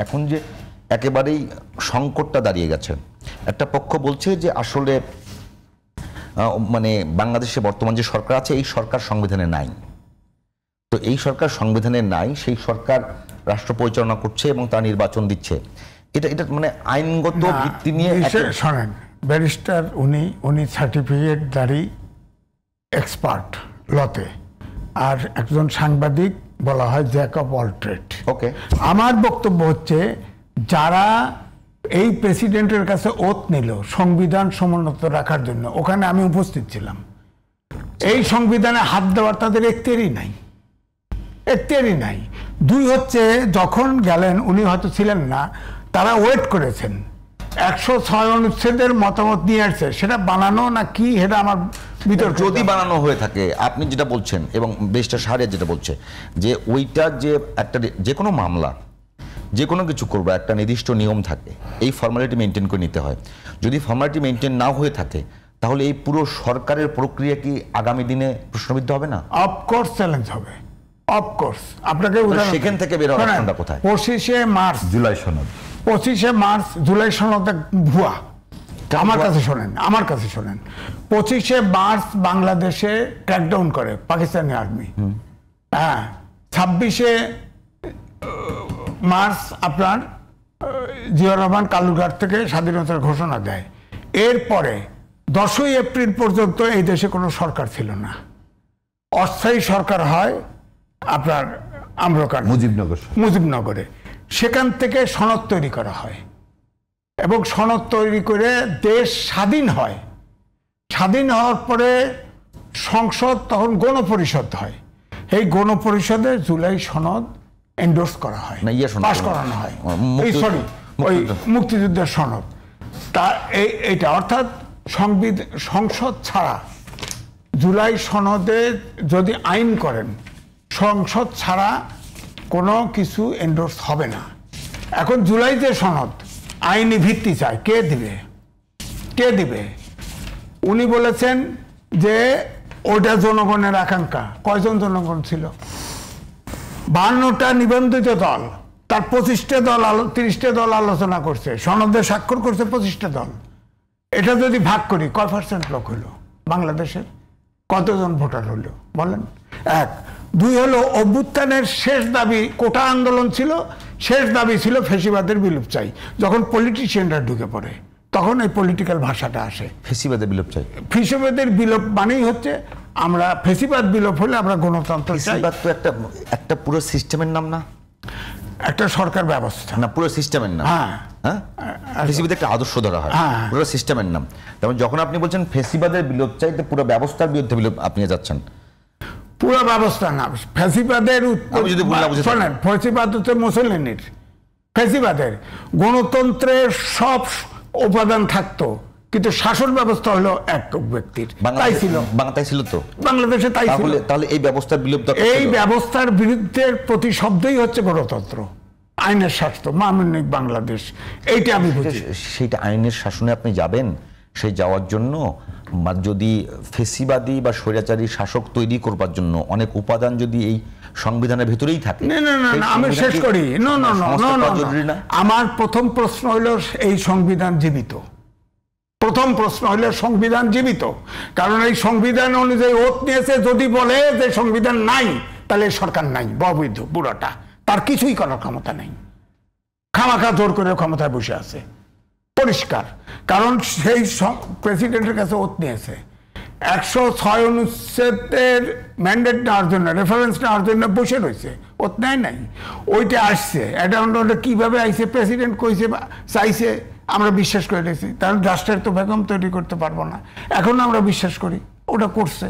এখন যে একেবারেই সংকটটা দাঁড়িয়ে গেছে, একটা পক্ষ বলছে যে আসলে মানে বাংলাদেশে বর্তমান যে সরকার আছে এই সরকার সংবিধানে নাই, তো এই সরকার সংবিধানে নাই, সেই সরকার রাষ্ট্র পরিচালনা করছে এবং তার নির্বাচন দিচ্ছে, এটা মানে আইনগত ভিত্তি নিয়ে শোনেন ব্যারিস্টার উনি সার্টিফিকেটধারী এক্সপার্ট লতে, আর একজন সাংবাদিক বলা হয় জ্যাক অফ অল ট্রেড। ওকে, আমার বক্তব্য হচ্ছে যারা এই প্রেসিডেন্টের কাছে ওথ নিল সংবিধান সমুন্নত রাখার জন্য, ওখানে আমি উপস্থিত ছিলাম, এই সংবিধানে হাত দেওয়ার তাদের এখতিয়ারই নাই, এখতিয়ারই নাই। দুই হচ্ছে যখন গেলেন উনি হয়তো ছিলেন না, তারা ওয়েট করেছেন 106 অনুচ্ছেদের মতামত নিয়ে আসছে, সেটা বানানো না কি সেটা আমার বিতর্ক। যদি বানানো হয়ে থাকে, আপনি যেটা বলছেন এবং ব্যারিস্টার শাহরিয়ার যেটা বলছে যে ওইটা যে একটা যে কোনো মামলা যে কোনো কিছু করবো একটা নির্দিষ্ট নিয়ম থাকে, এই ফর্মালিটি মেনটেন করে নিতে হয়। যদি ফর্মালিটি মেনটেন না হয়ে থাকে তাহলে এই পুরো সরকারের প্রক্রিয়া কি আগামী দিনে প্রশ্নবিদ্ধ হবে না? অফকোর্স চ্যালেঞ্জ হবে, অফকোর্স। আপনাকে সেখান থেকে বের হওয়ার রাস্তাটা কোথায়? 25শে মার্চ জুলাই সনদ, 25শে মার্চ জুলাই সনদ ভুয়া। আমার কাছে শোনেন, আমার কাছে শোনেন, 25শে মার্চ বাংলাদেশে ক্র্যাকডাউন করে পাকিস্তানি আর্মি। হ্যাঁ, 26শে মার্চ আপনার জিয়াউর রহমান কালুরঘাট থেকে স্বাধীনতার ঘোষণা দেয়। এরপরে 10ই এপ্রিল পর্যন্ত এই দেশে কোনো সরকার ছিল না, অস্থায়ী সরকার হয় আপনার আম্রকান মুজিবনগরে, সেখান থেকে সনদ তৈরি করা হয় এবং সনদ তৈরি করে দেশ স্বাধীন হয়। স্বাধীন হওয়ার পরে সংসদ তখন গণপরিষদ হয়, এই গণপরিষদে জুলাই সনদ এন্ডোর্স করা হয়, পাস করানো হয়, সরি ওই মুক্তিযুদ্ধের সনদ। তা এইটা অর্থাৎ সংসদ ছাড়া জুলাই সনদে যদি আইন করেন, সংসদ ছাড়া কোনো কিছু এন্ডোর্স হবে না। এখন জুলাই যে সনদ আইনি ভিত্তি চায়, কে দিবে? কে দিবে? উনি বলেছেন যে ওটা জনগণের আকাঙ্ক্ষা। কয়জন জনগণ ছিল? 52টা নিবন্ধিত দল, তার 25টা দল 30টা দল আলোচনা করছে, সনদে স্বাক্ষর করছে 25টা দল। এটা যদি ভাগ করি কয় পার্সেন্ট লোক হলো বাংলাদেশের? কতজন ভোটার হলো বলেন? এক। দুই হলো অভ্যুত্থানের শেষ দাবি কোটা আন্দোলন ছিল, শেষ দাবি ছিল ফ্যাসিবাদের বিলোপ চাই। যখন পলিটিশিয়ানরা ঢুকে পড়ে তখন এই পলিটিক্যাল ভাষাটা আসে, ফ্যাসিবাদের বিলোপ চাই। ফ্যাসিবাদের বিলোপ মানেই হচ্ছে আমরা ফ্যাসিবাদ বিলোপ হলে আমরা গণতন্ত্র চাই। ফ্যাসিবাদ তো একটা পুরো সিস্টেমের নাম না, একটা সরকার ব্যবস্থা না, পুরো সিস্টেমের নাম। হ্যাঁ, ফ্যাসিবাদ একটা আদর্শ ধরা হয়, পুরো সিস্টেমের নাম। যেমন যখন আপনি বলছেন ফ্যাসিবাদের বিলোপ চাই, তো পুরো ব্যবস্থার বিরুদ্ধে বিলোপ আপনি যাচ্ছেন। পুরো ব্যবস্থা না, ফ্যাসিবাদের শোনেন, ফ্যাসিবাদ হচ্ছে মুসলিনের, ফ্যাসিবাদের গণতন্ত্রের সব উপাদান থাকতো কিন্তু শাসন ব্যবস্থা হলো এক ব্যক্তির। তাই ছিল, তাই ছিল তো বাংলাদেশে, তাই ছিল। তাহলে এই ব্যবস্থার বিলোপ, এই ব্যবস্থার বিরুদ্ধে প্রতি শব্দই হচ্ছে গণতন্ত্র, আইনের শাসন, মানবিক বাংলাদেশ, এইটা আমি বুঝি। সেইটা আইনের শাসনে আপনি যাবেন, সেই যাওয়ার জন্য যদি ফেসিবাদী বা স্বৈরাচারী শাসক তৈরি করবার জন্য অনেক উপাদান যদি এই সংবিধানের ভিতরেই থাকে। আমি শেষ করি। আমার প্রথম প্রশ্ন হলো এই সংবিধান জীবিত। প্রথম প্রশ্ন হলো সংবিধান জীবিত, কারণ এই সংবিধান অনুযায়ী ওত নিয়েছে। যদি বলে যে সংবিধান নাই, তাহলে সরকার নাই, অবৈধ পুরোটা, তার কিছুই করার ক্ষমতা নেই, খামাখা জোর করে ক্ষমতায় বসে আছে, পরিষ্কার। কারণ সেই প্রেসিডেন্টের কাছে ওত নিয়েছে, 106 অনুচ্ছেদের ম্যান্ডেট নেওয়ার জন্য, রেফারেন্স নেওয়ার জন্য বসে রয়েছে, ওত নেয় নাই। ওইটা আসছে, এটা কিভাবে আইছে, প্রেসিডেন্ট কইছে চাইছে, আমরা বিশ্বাস করে রেখেছি। তাহলে রাষ্ট্রের তো বেগম তৈরি করতে পারবো না, এখন আমরা বিশ্বাস করি ওটা করছে।